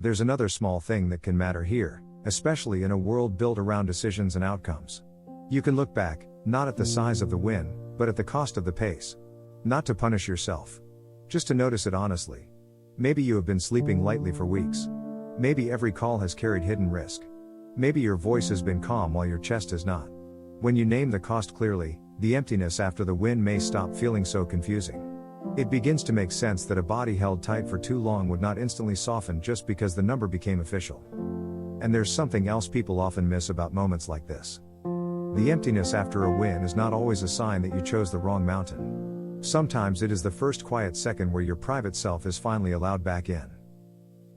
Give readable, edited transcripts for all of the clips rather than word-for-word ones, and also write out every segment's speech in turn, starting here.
There's another small thing that can matter here, especially in a world built around decisions and outcomes. You can look back, not at the size of the win, but at the cost of the pace. Not to punish yourself. Just to notice it honestly. Maybe you have been sleeping lightly for weeks. Maybe every call has carried hidden risk. Maybe your voice has been calm while your chest has not. When you name the cost clearly, the emptiness after the win may stop feeling so confusing. It begins to make sense that a body held tight for too long would not instantly soften just because the number became official. And there's something else people often miss about moments like this. The emptiness after a win is not always a sign that you chose the wrong mountain. Sometimes it is the first quiet second where your private self is finally allowed back in.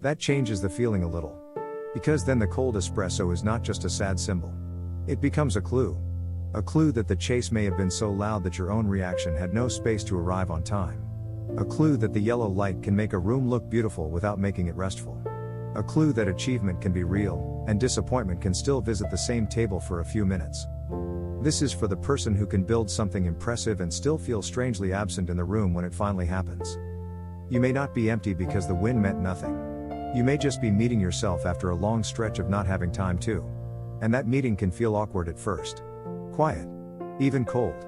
That changes the feeling a little. Because then the cold espresso is not just a sad symbol. It becomes a clue. A clue that the chase may have been so loud that your own reaction had no space to arrive on time. A clue that the yellow light can make a room look beautiful without making it restful. A clue that achievement can be real, and disappointment can still visit the same table for a few minutes. This is for the person who can build something impressive and still feel strangely absent in the room when it finally happens. You may not be empty because the win meant nothing. You may just be meeting yourself after a long stretch of not having time to. And that meeting can feel awkward at first. Quiet. Even cold.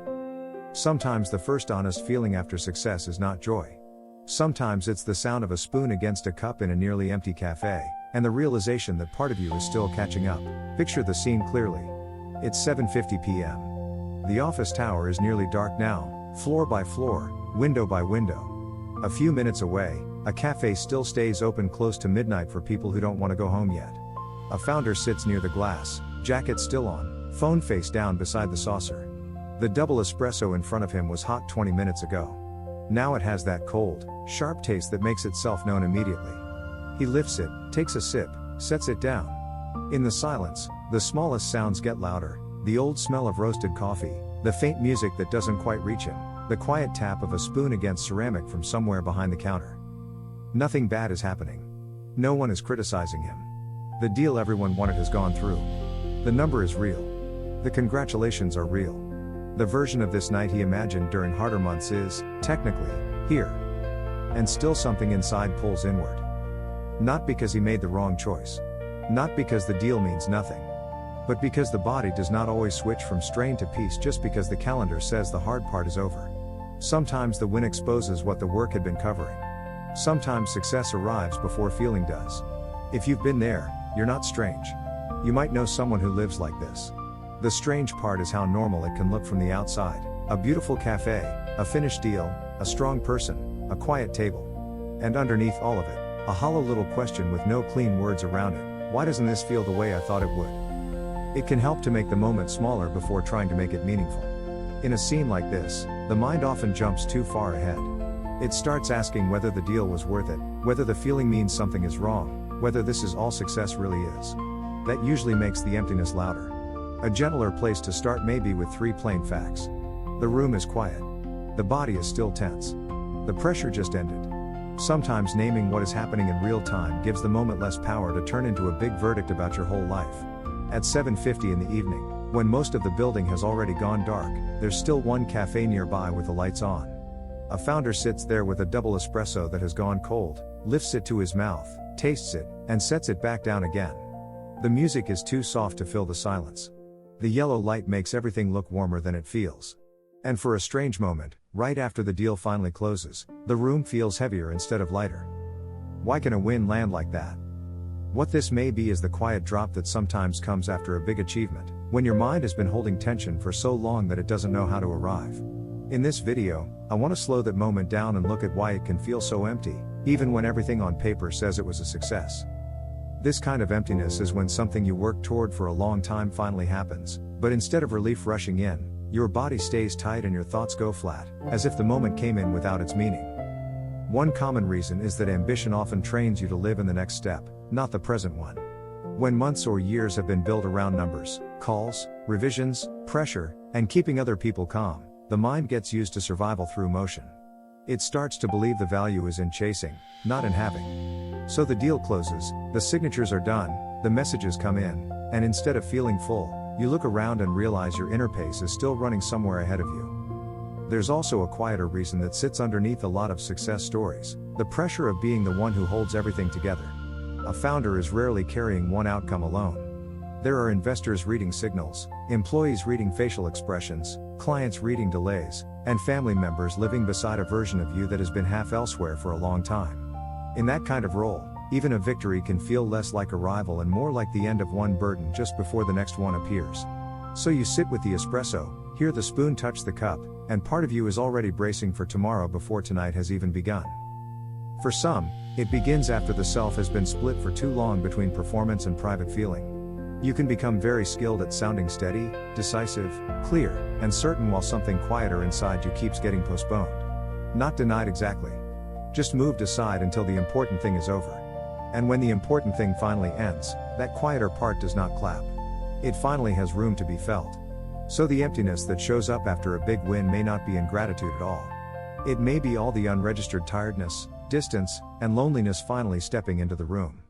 Sometimes the first honest feeling after success is not joy. Sometimes it's the sound of a spoon against a cup in a nearly empty cafe, and the realization that part of you is still catching up. Picture the scene clearly. It's 7:50 p.m. The office tower is nearly dark now, floor by floor, window by window. A few minutes away, a cafe still stays open close to midnight for people who don't want to go home yet. A founder sits near the glass, jacket still on, phone face down beside the saucer. The double espresso in front of him was hot 20 minutes ago. Now it has that cold, sharp taste that makes itself known immediately. He lifts it, takes a sip, sets it down. In the silence, the smallest sounds get louder, the old smell of roasted coffee, the faint music that doesn't quite reach him, the quiet tap of a spoon against ceramic from somewhere behind the counter. Nothing bad is happening. No one is criticizing him. The deal everyone wanted has gone through. The number is real. The congratulations are real. The version of this night he imagined during harder months is, technically, here. And still something inside pulls inward. Not because he made the wrong choice. Not because the deal means nothing. But because the body does not always switch from strain to peace just because the calendar says the hard part is over. Sometimes the win exposes what the work had been covering. Sometimes success arrives before feeling does. If you've been there, you're not strange. You might know someone who lives like this. The strange part is how normal it can look from the outside. A beautiful cafe, a finished deal, a strong person, a quiet table. And underneath all of it, a hollow little question with no clean words around it. Why doesn't this feel the way I thought it would? It can help to make the moment smaller before trying to make it meaningful. In a scene like this, the mind often jumps too far ahead. It starts asking whether the deal was worth it, whether the feeling means something is wrong, whether this is all success really is. That usually makes the emptiness louder. A gentler place to start may be with 3 plain facts. The room is quiet. The body is still tense. The pressure just ended. Sometimes naming what is happening in real time gives the moment less power to turn into a big verdict about your whole life. At 7:50 in the evening, when most of the building has already gone dark, there's still one cafe nearby with the lights on. A founder sits there with a double espresso that has gone cold, lifts it to his mouth, tastes it, and sets it back down again. The music is too soft to fill the silence. The yellow light makes everything look warmer than it feels. And for a strange moment, right after the deal finally closes, the room feels heavier instead of lighter. Why can a win land like that? What this may be is the quiet drop that sometimes comes after a big achievement, when your mind has been holding tension for so long that it doesn't know how to arrive. In this video, I want to slow that moment down and look at why it can feel so empty, even when everything on paper says it was a success. This kind of emptiness is when something you worked toward for a long time finally happens, but instead of relief rushing in, your body stays tight and your thoughts go flat, as if the moment came in without its meaning. One common reason is that ambition often trains you to live in the next step, not the present one. When months or years have been built around numbers, calls, revisions, pressure, and keeping other people calm, the mind gets used to survival through motion. It starts to believe the value is in chasing, not in having. So the deal closes, the signatures are done, the messages come in, and instead of feeling full, you look around and realize your inner pace is still running somewhere ahead of you. There's also a quieter reason that sits underneath a lot of success stories, the pressure of being the one who holds everything together. A founder is rarely carrying one outcome alone. There are investors reading signals, employees reading facial expressions, clients reading delays, and family members living beside a version of you that has been half elsewhere for a long time. In that kind of role, even a victory can feel less like a rival and more like the end of one burden just before the next one appears. So you sit with the espresso, hear the spoon touch the cup, and part of you is already bracing for tomorrow before tonight has even begun. For some, it begins after the self has been split for too long between performance and private feeling. You can become very skilled at sounding steady, decisive, clear, and certain while something quieter inside you keeps getting postponed. Not denied exactly. Just moved aside until the important thing is over. And when the important thing finally ends, that quieter part does not clap. It finally has room to be felt. So the emptiness that shows up after a big win may not be ingratitude at all. It may be all the unregistered tiredness, distance, and loneliness finally stepping into the room.